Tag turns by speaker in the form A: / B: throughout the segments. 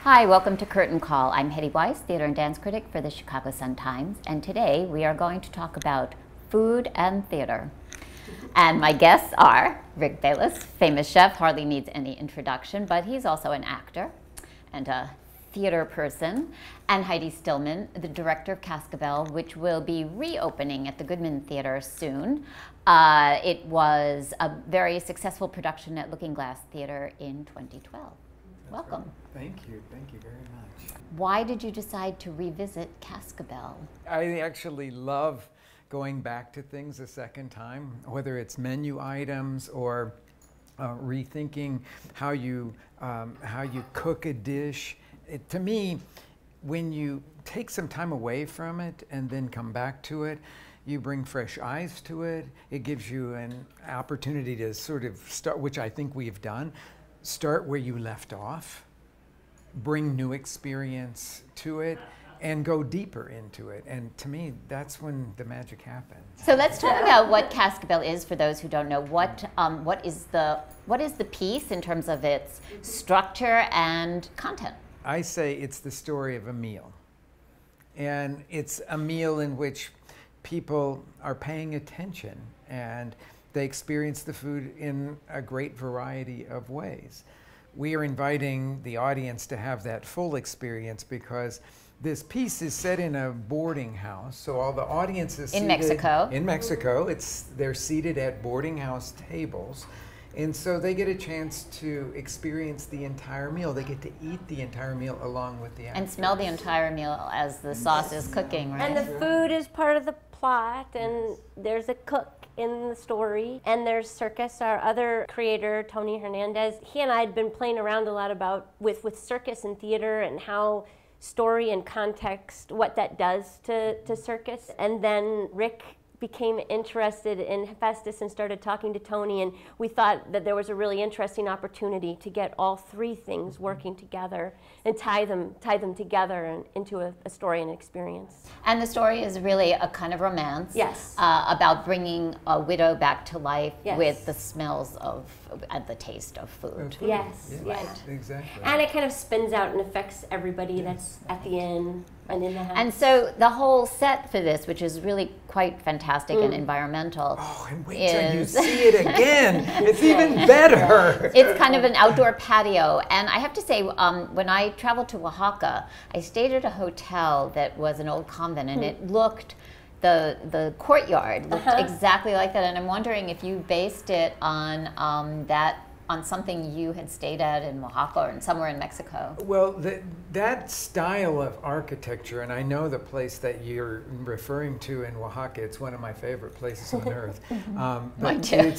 A: Hi, welcome to Curtain Call. I'm Hedy Weiss, theater and dance critic for the Chicago Sun-Times, and today we are going to talk about food and theater. And my guests are Rick Bayless, famous chef, hardly needs any introduction, but he's also an actor and a theater person, and Heidi Stillman, the director of Cascabel, which will be reopening at the Goodman Theatre soon. It was a very successful production at Looking Glass Theatre in 2012. Welcome.
B: Thank you very much.
A: Why did you decide to revisit Cascabel?
B: I actually love going back to things a second time, whether it's menu items or rethinking how you cook a dish. To me, when you take some time away from it and then come back to it, you bring fresh eyes to it. It gives you an opportunity to sort of start, which I think we've done, start where you left off, bring new experience to it, and go deeper into it. And to me, that's when the magic happens.
A: So let's talk about what Cascabel is for those who don't know. What is the piece in terms of its structure and content?
B: I say it's the story of a meal. And it's a meal in which people are paying attention and they experience the food in a great variety of ways. We are inviting the audience to have that full experience because this piece is set in a boarding house, so all the audience is
A: in Mexico.
B: In Mexico, they're seated at boarding house tables, and so they get a chance to experience the entire meal. They get to eat the entire meal along with the actors.
A: And smell the entire meal as the sauce is cooking, right?
C: And the food is part of the plot, and there's a cook in the story, and there's Circus, our other creator, Tony Hernandez. He and I had been playing around a lot with circus and theater and how story and context, what that does to circus. And then Rick became interested in Hephaestus and started talking to Tony, and we thought that there was a really interesting opportunity to get all three things working together and tie them together and into a story and experience.
A: And the story is really a kind of romance.
C: Yes.
A: About bringing a widow back to life.
C: Yes.
A: With the smells of and the taste of food.
C: Yes,
B: yeah,
C: right.
B: Exactly.
C: And it kind of spins out and affects everybody that's at the inn and in the house.
A: And so the whole set for this, which is really quite fantastic and environmental.
B: Oh, and wait till you see it again. It's even better.
A: It's kind of an outdoor patio. And I have to say, when I traveled to Oaxaca, I stayed at a hotel that was an old convent, and it looked, the courtyard looked exactly like that. And I'm wondering if you based it on on something you had stayed at in Oaxaca or somewhere in Mexico.
B: Well, that style of architecture, and I know the place that you're referring to in Oaxaca, it's one of my favorite places on earth.
A: Mine too.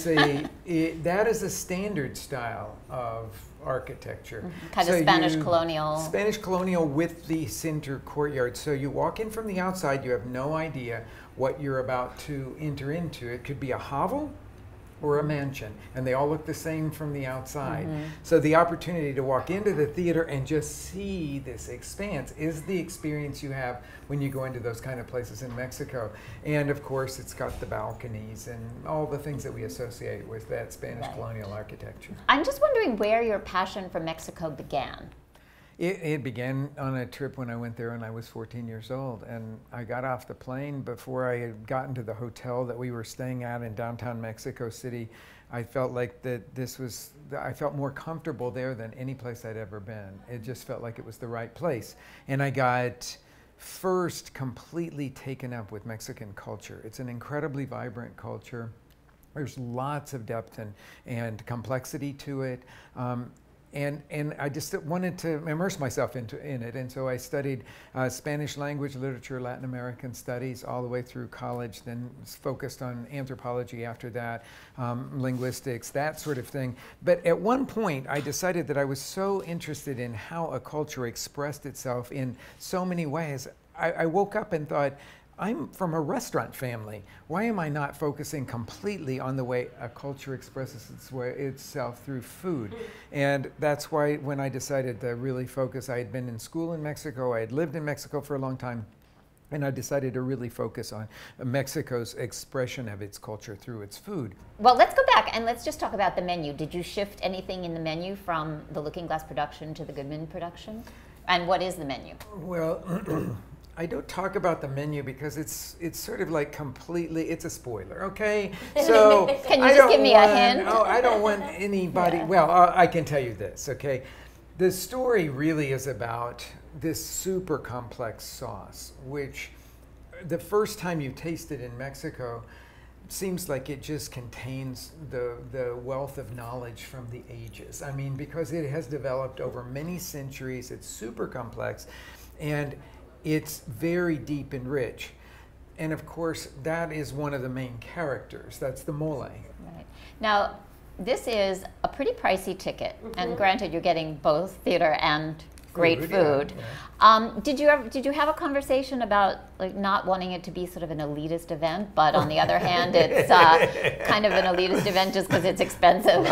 B: That is a standard style of architecture.
A: Kind of Spanish colonial.
B: Spanish colonial with the center courtyard. So you walk in from the outside, you have no idea what you're about to enter into. It could be a hovel or a mansion, and they all look the same from the outside. So the opportunity to walk into the theater and just see this expanse is the experience you have when you go into those kind of places in Mexico. And of course, it's got the balconies and all the things that we associate with that Spanish colonial architecture.
A: I'm just wondering where your passion for Mexico began.
B: It began on a trip when I went there when I was 14 years old, and I got off the plane before I had gotten to the hotel that we were staying at in downtown Mexico City. I felt like I felt more comfortable there than any place I'd ever been. It just felt like it was the right place. And I got first completely taken up with Mexican culture. It's an incredibly vibrant culture. There's lots of depth and complexity to it. And I just wanted to immerse myself in it, and so I studied Spanish language, literature, Latin American studies all the way through college, then focused on anthropology after that, linguistics, that sort of thing. But at one point, I decided that I was so interested in how a culture expressed itself in so many ways. I woke up and thought, I'm from a restaurant family. Why am I not focusing completely on the way a culture expresses itself through food? And that's why when I decided to really focus, I had been in school in Mexico, I had lived in Mexico for a long time, and I decided to really focus on Mexico's expression of its culture through its food.
A: Well, let's go back and let's just talk about the menu. Did you shift anything in the menu from the Looking Glass production to the Goodman production? And what is the menu?
B: Well, I don't talk about the menu because it's sort of like completely, it's a spoiler, okay? So
A: can you just give me a hint?
B: Oh, I don't want anybody,
A: Yeah.
B: well, I can tell you this, okay? The story really is about this super complex sauce, which the first time you taste it in Mexico, seems like it just contains the wealth of knowledge from the ages. I mean, because it has developed over many centuries, it's super complex, and it's very deep and rich. And of course, that is one of the main characters. That's the mole.
A: Right. Now, this is a pretty pricey ticket, and granted, you're getting both theater and great food.
B: Yeah.
A: Did you have a conversation about like not wanting it to be sort of an elitist event, but on the other hand, it's kind of an elitist event just because it's expensive?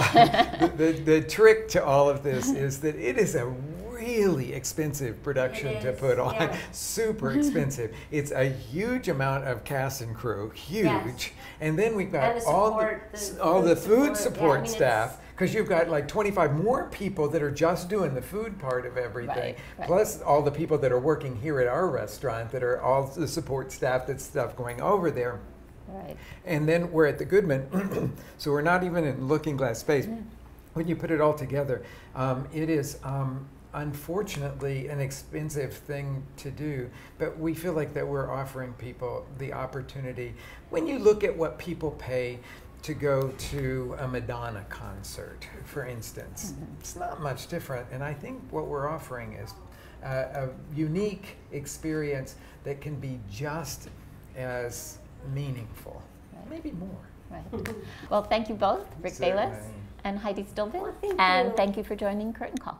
B: The trick to all of this is that it is a really expensive production to put on.
C: Yeah.
B: Super expensive. It's a huge amount of cast and crew, huge.
C: Yes.
B: And then we've got
C: And the
B: all
C: support,
B: the food support
C: I mean,
B: staff, because you've got like 25 more people that are just doing the food part of everything,
A: Right.
B: plus all the people that are working here at our restaurant that are all the support staff, that's stuff going over there.
A: Right.
B: And then we're at the Goodman, so we're not even in looking glass space. When you put it all together, it is unfortunately an expensive thing to do, but we feel like that we're offering people the opportunity. When you look at what people pay to go to a Madonna concert, for instance, it's not much different, and I think what we're offering is a unique experience that can be just as meaningful, maybe more.
A: Right. Well, thank you both, Rick Bayless
B: Certainly.
A: and Heidi Stillman,
C: Well, thank
A: and
C: you.
A: thank you for joining Curtain Call.